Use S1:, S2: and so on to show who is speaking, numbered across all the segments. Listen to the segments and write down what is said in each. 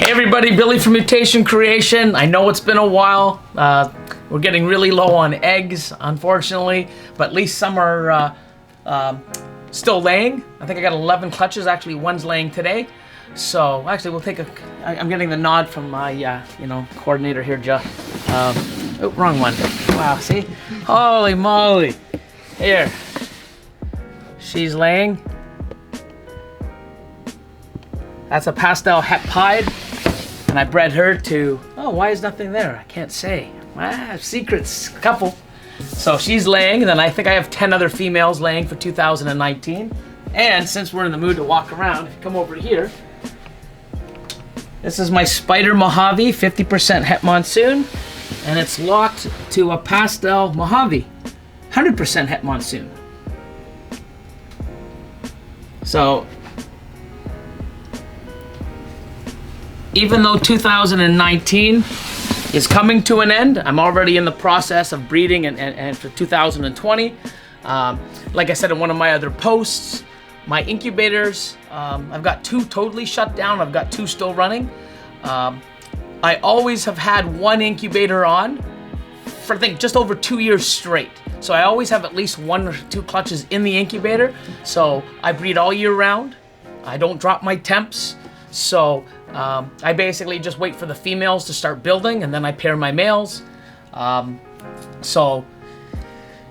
S1: Hey everybody, Billy from Mutation Creation. I know it's been a while. We're getting really low on eggs, unfortunately, but at least some are still laying. I think I got 11 clutches. Actually, one's laying today. So actually, we'll take a. I'm getting the nod from my coordinator here, Joe. Oh, wrong one. Wow, see? Holy moly! Here, she's laying. That's a pastel het pied, and I bred her to. Oh, why is nothing there? I can't say. Secrets, couple. So she's laying, and then I think I have 10 other females laying for 2019. And since we're in the mood to walk around, come over here. This is my Spider Mojave, 50% Het Monsoon, and it's locked to a pastel Mojave, 100% Het Monsoon. So, even though 2019 is coming to an end, I'm already in the process of breeding and for 2020. Like I said in one of my other posts, my incubators, I've got 2 totally shut down. I've got 2 still running. I always have had 1 incubator on for I think just over 2 years straight. So I always have at least 1 or 2 clutches in the incubator. So I breed all year round. I don't drop my temps. So I basically just wait for the females to start building, and then I pair my males. So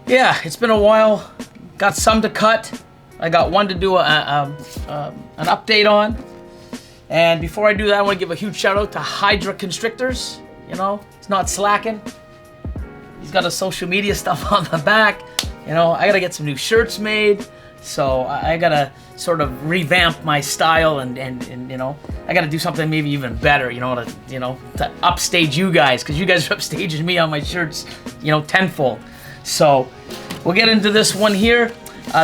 S1: yeah, it's been a while. Got some to cut. I got 1 to do an update on. And before I do that, I want to give a huge shout out to Hydra Constrictors. You know, it's not slacking. He's got his social media stuff on the back. You know, I got to get some new shirts made. So I got to sort of revamp my style and you know, I got to do something maybe even better, to upstage you guys, because you guys are upstaging me on my shirts, tenfold. So we'll get into this one here.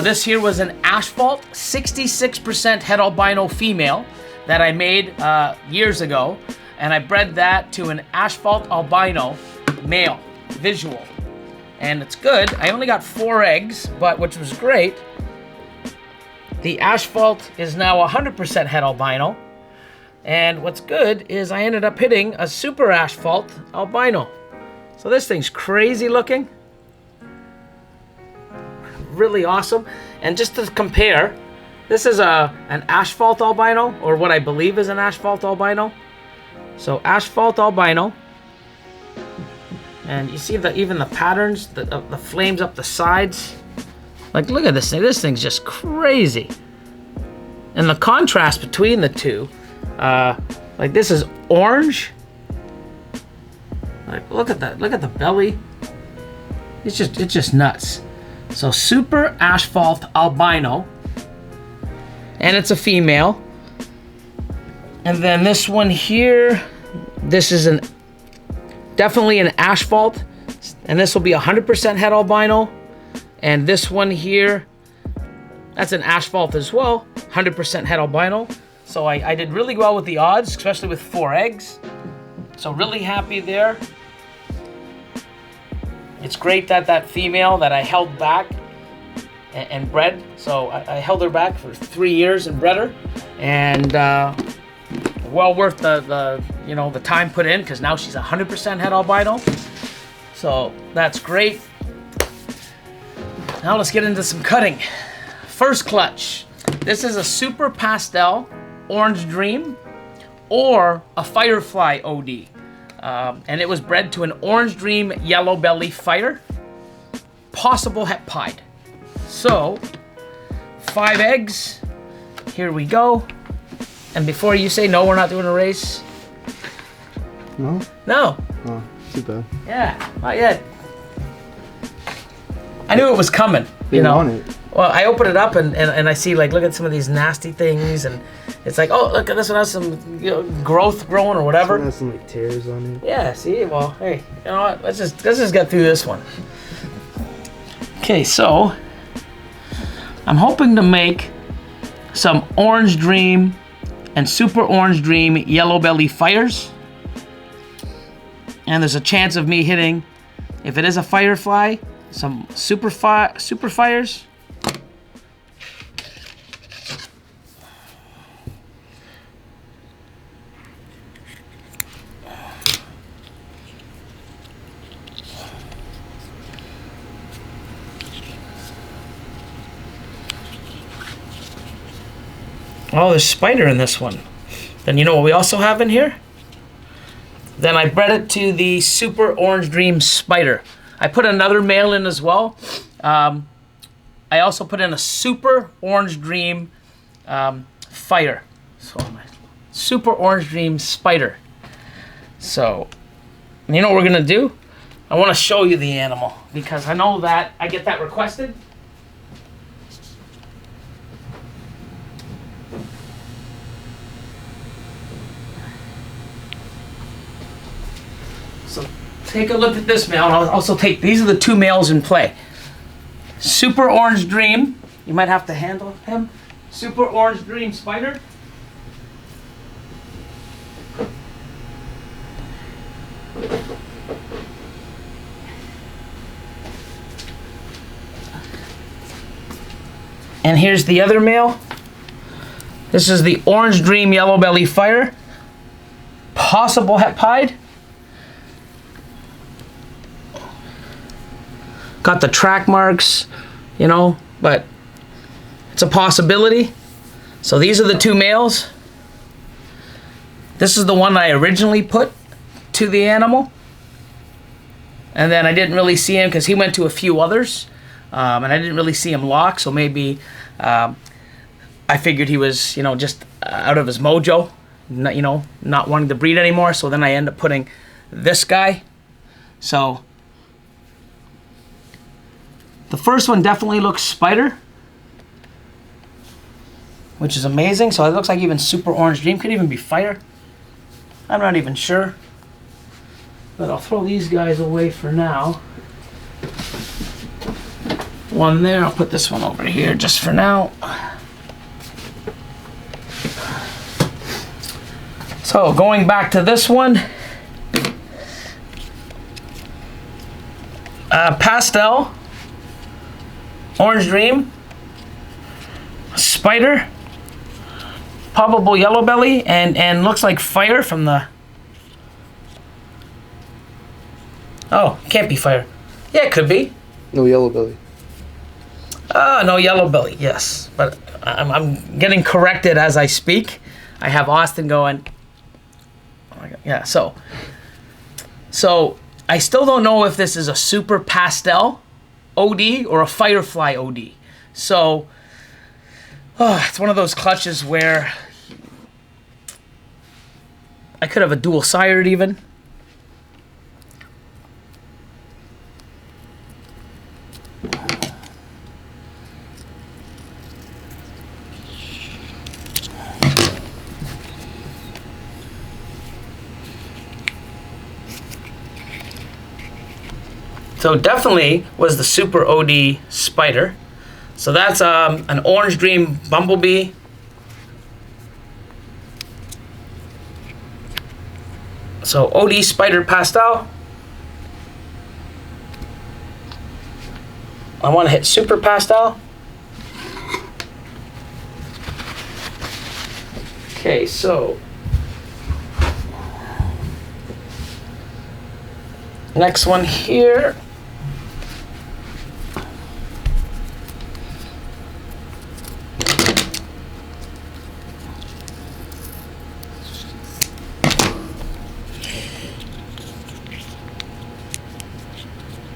S1: This here was an Asphalt 66% Het Albino female that I made years ago, and I bred that to an Asphalt Albino male, visual. And it's good. I only got 4 eggs, but which was great. The Asphalt is now 100% Het Albino. And what's good is I ended up hitting a Super Asphalt Albino. So this thing's crazy looking. Really awesome. And just to compare, this is an Asphalt Albino, or what I believe is an Asphalt Albino. So Asphalt Albino. And you see even the patterns, the flames up the sides. Like, look at this thing. This thing's just crazy. And the contrast between the two, like this is orange. Like, look at that. Look at the belly. It's just nuts. So Super Asphalt Albino, and it's a female. And then this one here, this is definitely an Asphalt, and this will be 100% Het Albino. And this one here, that's an Asphalt as well, 100% Het Albino. So I did really well with the odds, especially with 4 eggs. So really happy there. It's great that female that I held back and bred. So I held her back for 3 years and bred her. And well worth the time put in, because now she's 100% Het Albino. So that's great. Now let's get into some cutting. First clutch. This is a Super Pastel Orange Dream or a Firefly OD. And it was bred to an Orange Dream Yellow Belly Fighter. Possible Het Pied. So, 5 eggs. Here we go. And before you say, no, we're not doing a race.
S2: No?
S1: No.
S2: Oh, too bad.
S1: Yeah, not yet. I knew it was coming,
S2: You want it.
S1: Well, I open it up and I see, like, look at some of these nasty things, and it's like, oh, look at this one has some growth growing or whatever.
S2: This one has some like tears on it.
S1: Yeah, see, well, hey, you know what? Let's just get through this one. Okay, so I'm hoping to make some Orange Dream and Super Orange Dream Yellow Belly Fighters. And there's a chance of me hitting, if it is a Firefly, some super fires. Oh, there's spider in this one. Then you know what we also have in here? Then I bred it to the Super Orange Dream Spider. I put another male in as well. I also put in a Super Orange Dream Fire. So Super Orange Dream Spider. So, you know what we're gonna do? I want to show you the animal because I know that I get that requested. So take a look at this male. And I'll also take, these are the two males in play. Super Orange Dream. You might have to handle him. Super Orange Dream Spider. And here's the other male. This is the Orange Dream Yellow Belly Fire. Possible het pied. Got the track marks, you know, but it's a possibility. So these are the two males. This is the one I originally put to the animal. And then I didn't really see him because he went to a few others. And I didn't really see him lock, so maybe I figured he was, you know, just out of his mojo, not, you know, not wanting to breed anymore. So then I end up putting this guy. So the first one definitely looks spider, which is amazing. So it looks like even Super Orange Dream could even be fire. I'm not even sure, but I'll throw these guys away for now. One there, I'll put this one over here just for now. So going back to this one, pastel, Orange Dream, spider, probable yellow belly, and looks like fire from the, oh, can't be fire. Yeah, it could be.
S2: No yellow belly.
S1: No yellow belly, yes. But I'm getting corrected as I speak. I have Austin going, oh my God. Yeah, so I still don't know if this is a super pastel OD or a firefly OD. So it's one of those clutches where I could have a dual sired even. So definitely was the Super OD Spider. So that's an Orange Dream Bumblebee. So OD Spider Pastel. I want to hit Super Pastel. Okay, so next one here.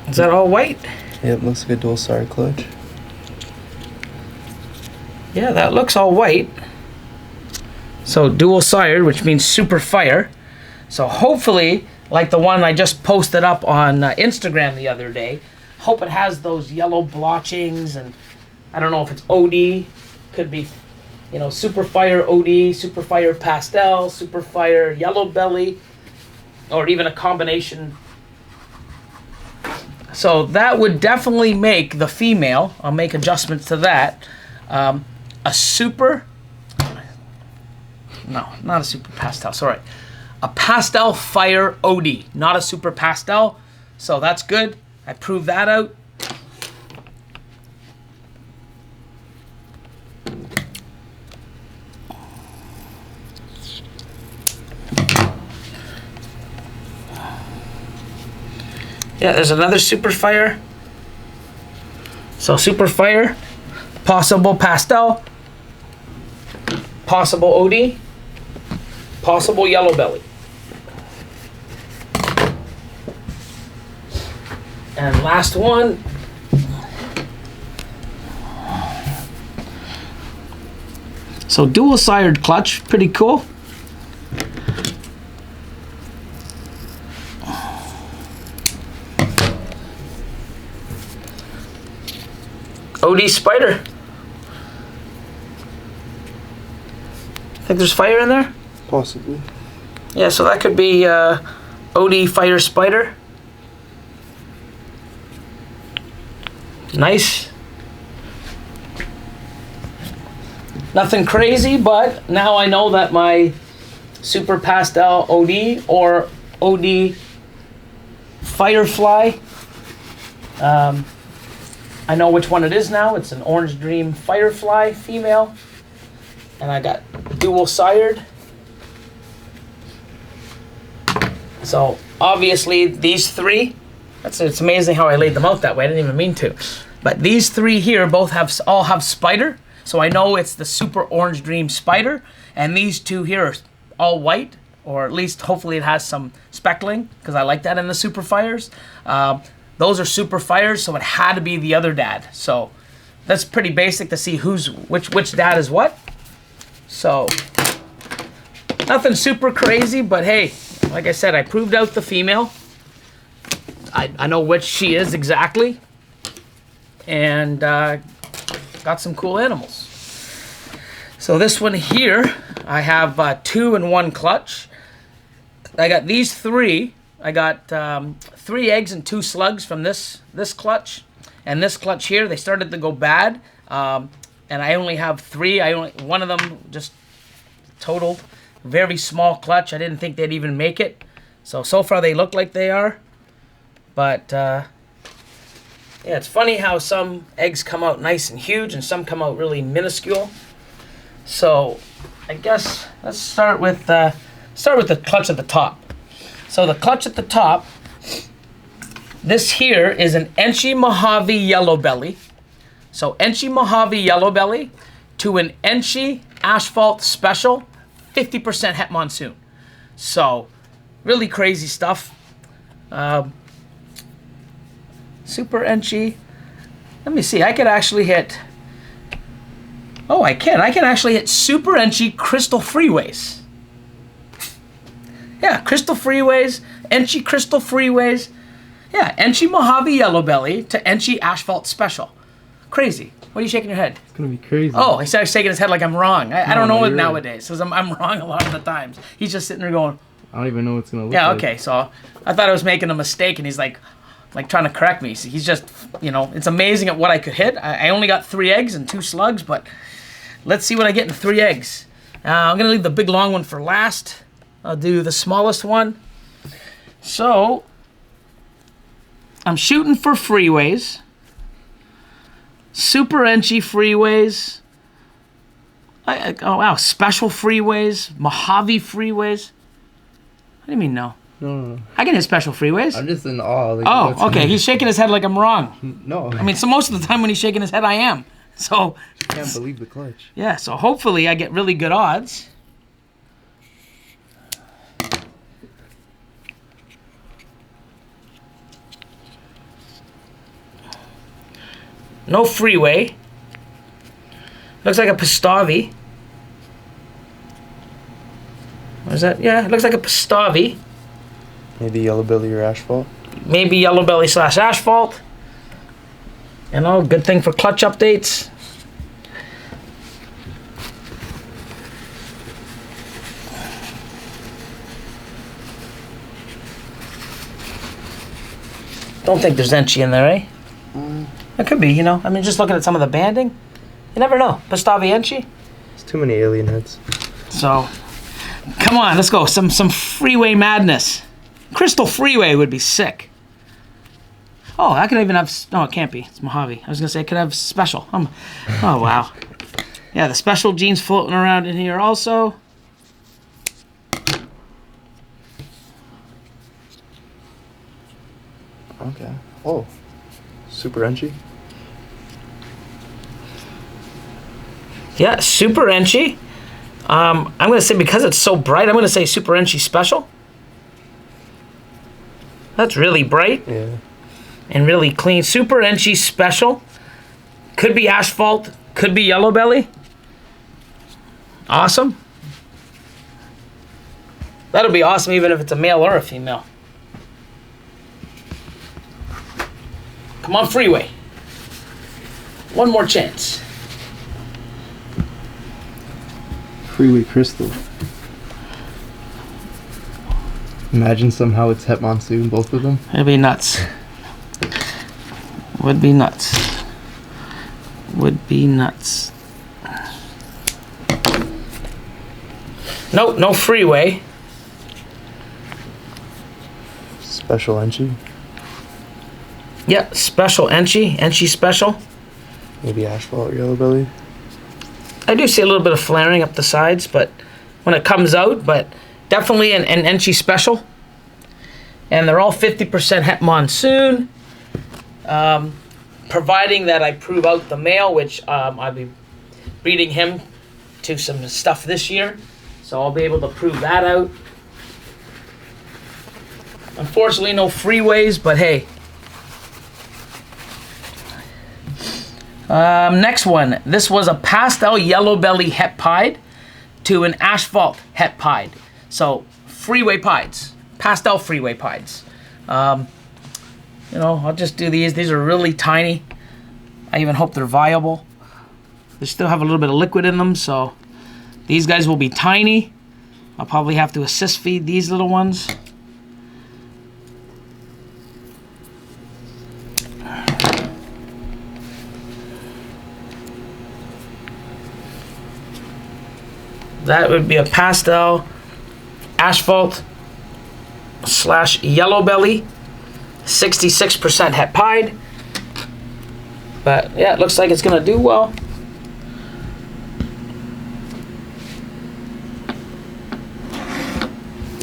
S1: Is that all white?
S2: Yep, looks like a dual star clutch.
S1: Yeah, that looks all white. So dual sired, which means super fire. So hopefully, like the one I just posted up on Instagram the other day, hope it has those yellow blotchings, and I don't know if it's OD, could be, you know, super fire OD, super fire pastel, super fire yellow belly, or even a combination. So that would definitely make the female, I'll make adjustments to that, a super, no, not a super pastel, sorry. A pastel fire OD, not a super pastel. So that's good. I proved that out. Yeah, there's another super fire. So super fire, possible pastel, possible OD, possible yellow belly. And last one. So dual sired clutch, pretty cool. OD spider. Think there's fire in there?
S2: Possibly.
S1: Yeah, so that could be OD fire spider. Nice. Nothing crazy, but now I know that my Super Pastel OD or OD Firefly, I know which one it is now. It's an Orange Dream Firefly female. And I got dual sired. So obviously these three, it's amazing how I laid them out that way. I didn't even mean to. But these three here all have spider. So I know it's the Super Orange Dream Spider, and these two here are all white, or at least hopefully it has some speckling, because I like that in the Super Fires. Those are Super Fires, so it had to be the other dad. So that's pretty basic to see which dad is what. So nothing super crazy, but hey, like I said, I proved out the female. I know which she is exactly, and got some cool animals. So this one here, I have 2 and 1 clutch. I got these 3. I got 3 eggs and 2 slugs from this clutch, and this clutch here. They started to go bad, and I only have 3. One of them just totaled. Very small clutch. I didn't think they'd even make it. So far they look like they are, but. Yeah, it's funny how some eggs come out nice and huge and some come out really minuscule. So I guess let's start with the clutch at the top. So the clutch at the top, this here is an Enchi Mojave Yellow Belly. So Enchi Mojave Yellow Belly to an Enchi Asphalt Special, 50% Het Monsoon. So really crazy stuff. Super Enchi. Let me see. I could actually hit. Oh, I can. I can actually hit Super Enchi Crystal Freeways. Yeah, Crystal Freeways, Enchi Crystal Freeways. Yeah, Enchi Mojave Yellow Belly to Enchi Asphalt Special. Crazy. What are you shaking your head?
S2: It's gonna be crazy.
S1: Oh, he started shaking his head like I'm wrong. I don't know it nowadays, because I'm wrong a lot of the times. He's just sitting there going.
S2: I don't even know what it's gonna look like.
S1: Yeah, okay. So I thought I was making a mistake, and he's like trying to correct me. So he's just, it's amazing at what I could hit. I only got 3 eggs and 2 slugs, but let's see what I get in 3 eggs. I'm gonna leave the big long one for last. I'll do the smallest one. So I'm shooting for freeways. Super Enchi freeways. Oh wow, special freeways, Mojave freeways. What do you mean no?
S2: No.
S1: I can hit special freeways.
S2: I'm just in awe. Like,
S1: oh, okay. He's shaking his head like I'm wrong.
S2: No.
S1: I mean, so most of the time when he's shaking his head, I am. So.
S2: I can't believe the clutch.
S1: Yeah. So hopefully I get really good odds. No freeway. Looks like a Pastavi. What is that? Yeah, it looks like a Pastavi.
S2: Maybe yellow belly or asphalt.
S1: Maybe yellow belly / asphalt. Good thing for clutch updates. Don't think there's Enchi in there, eh? It could be, I mean, just looking at some of the banding. You never know. Pastavi Enchi.
S2: It's too many alien heads.
S1: So, come on, let's go. Some freeway madness. Crystal Freeway would be sick. Oh, I could even have. No, it can't be. It's Mojave. I was gonna say I could have special. Oh wow. Yeah, the special genes floating around in here also.
S2: Okay. Oh, Super Enchi.
S1: Yeah, Super Enchi. I'm going to say, because it's so bright, I'm going to say Super Enchi Special. That's really bright.
S2: Yeah.
S1: And really clean. Super Enchi Special. Could be Asphalt. Could be Yellow Belly. Awesome. That'll be awesome even if it's a male or a female. Come on, Freeway. One more chance.
S2: Freeway Crystal. Imagine somehow it's Het Monsoon, both of them.
S1: It'd be nuts. Would be nuts. Would be nuts. Nope, no Freeway.
S2: Special Enchi.
S1: Yeah, Special Enchi. Enchi Special.
S2: Maybe Asphalt or Yellow Belly.
S1: I do see a little bit of flaring up the sides, but when it comes out, but definitely an Enchi Special. And they're all 50% Het Monsoon. Providing that I prove out the male, which I'll be breeding him to some stuff this year. So I'll be able to prove that out. Unfortunately, no Freeways, but hey. Next one. This was a pastel yellow belly het pied to an asphalt het pied. So Freeway pieds, pastel Freeway pieds. You know, I'll just do these. These are really tiny. I even hope they're viable. They still have a little bit of liquid in them, so these guys will be tiny. I'll probably have to assist feed these little ones. That would be a pastel asphalt / yellow belly, 66% het pied. But yeah, it looks like it's gonna do well.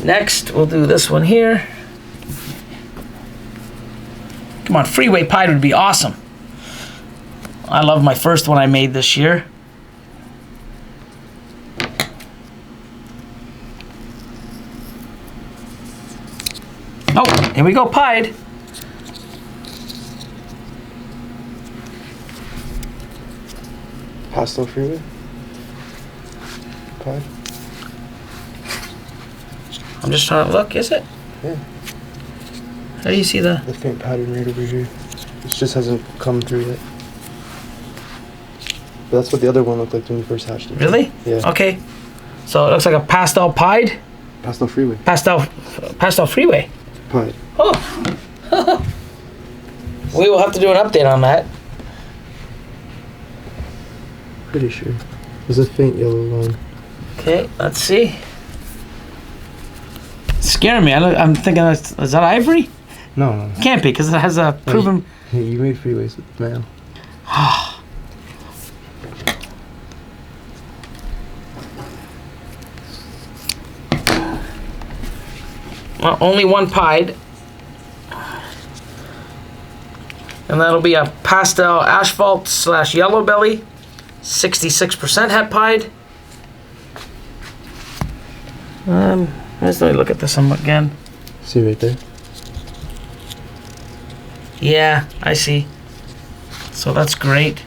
S1: Next, we'll do this one here. Come on, Freeway pied would be awesome. I love my first one I made this year. Oh, here we go, pied.
S2: Pastel Freeway. Pied.
S1: I'm just trying to look, is it?
S2: Yeah.
S1: How do you see the
S2: faint pattern right over here. It just hasn't come through yet. But that's what the other one looked like when you first hatched it.
S1: Really?
S2: Yeah.
S1: Okay. So it looks like a pastel pied.
S2: Pastel Freeway.
S1: Pastel Freeway.
S2: Pied.
S1: Oh. We will have to do an update on that.
S2: Pretty sure. There's a faint yellow line.
S1: Okay, let's see. It's scaring me. I'm thinking, is that ivory?
S2: No.
S1: Can't be, because it has a proven...
S2: Hey, you made Freeways with the male.
S1: Well, only one pied. And that'll be a pastel asphalt / yellow belly, 66% het pied. Let's let me look at this one again.
S2: See right there?
S1: Yeah, I see. So that's great.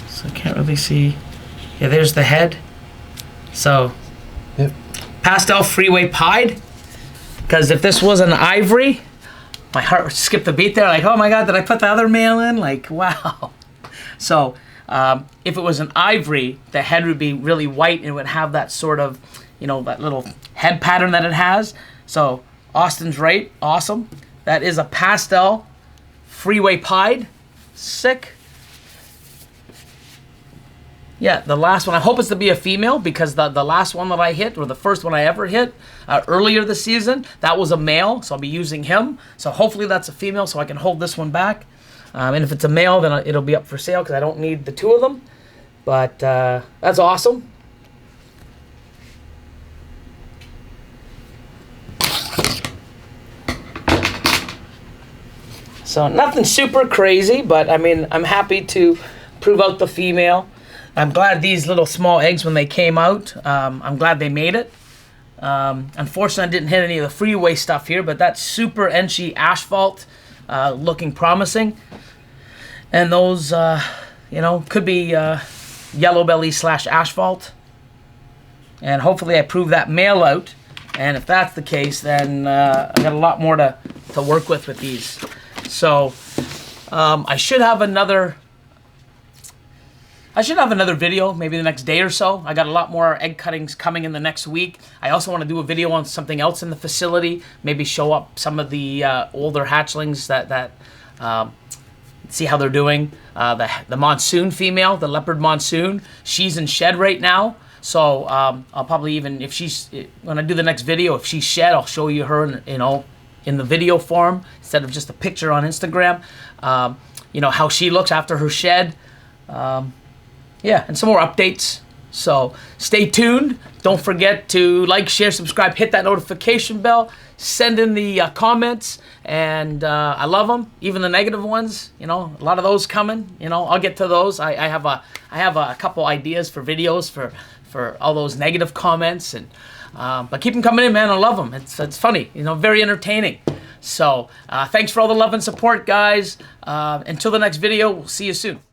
S1: So I can't really see. Yeah, there's the head. So,
S2: yep.
S1: Pastel Freeway pied. Because if this was an ivory, my heart would skip a beat there. Like, oh my God, did I put the other male in? Like, wow. So, if it was an ivory, the head would be really white and it would have that sort of, you know, that little head pattern that it has. So, Austin's right. Awesome. That is a pastel Freeway pied. Sick. Yeah, the last one, I hope it's to be a female, because the last one that I hit, or the first one I ever hit earlier this season, that was a male, so I'll be using him. So hopefully that's a female, so I can hold this one back. And if it's a male, then it'll be up for sale, because I don't need the two of them. But that's awesome. So nothing super crazy, but I mean, I'm happy to prove out the female. I'm glad these little small eggs, when they came out, I'm glad they made it. Unfortunately, I didn't hit any of the freeway stuff here, but that's super enchy asphalt, looking promising. And those, you know, could be yellow belly / asphalt. And hopefully I prove that male out. And if that's the case, then I got a lot more to work with these. So I should have another video maybe the next day or so. I got a lot more egg cuttings coming in the next week. I also want to do a video on something else in the facility. Maybe show up some of the older hatchlings that see how they're doing. The monsoon female, the leopard monsoon, she's in shed right now. So I'll probably even, when I do the next video, if she's shed, I'll show you her in the video form instead of just a picture on Instagram. You know, how she looks after her shed. Yeah, and some more updates. So stay tuned. Don't forget to like, share, subscribe, hit that notification bell, send in the comments, and I love them, even the negative ones. You know, a lot of those coming. You know, I'll get to those. I have a couple ideas for videos for all those negative comments, and but keep them coming in, man. I love them. It's funny. You know, very entertaining. So thanks for all the love and support, guys. Until the next video, we'll see you soon.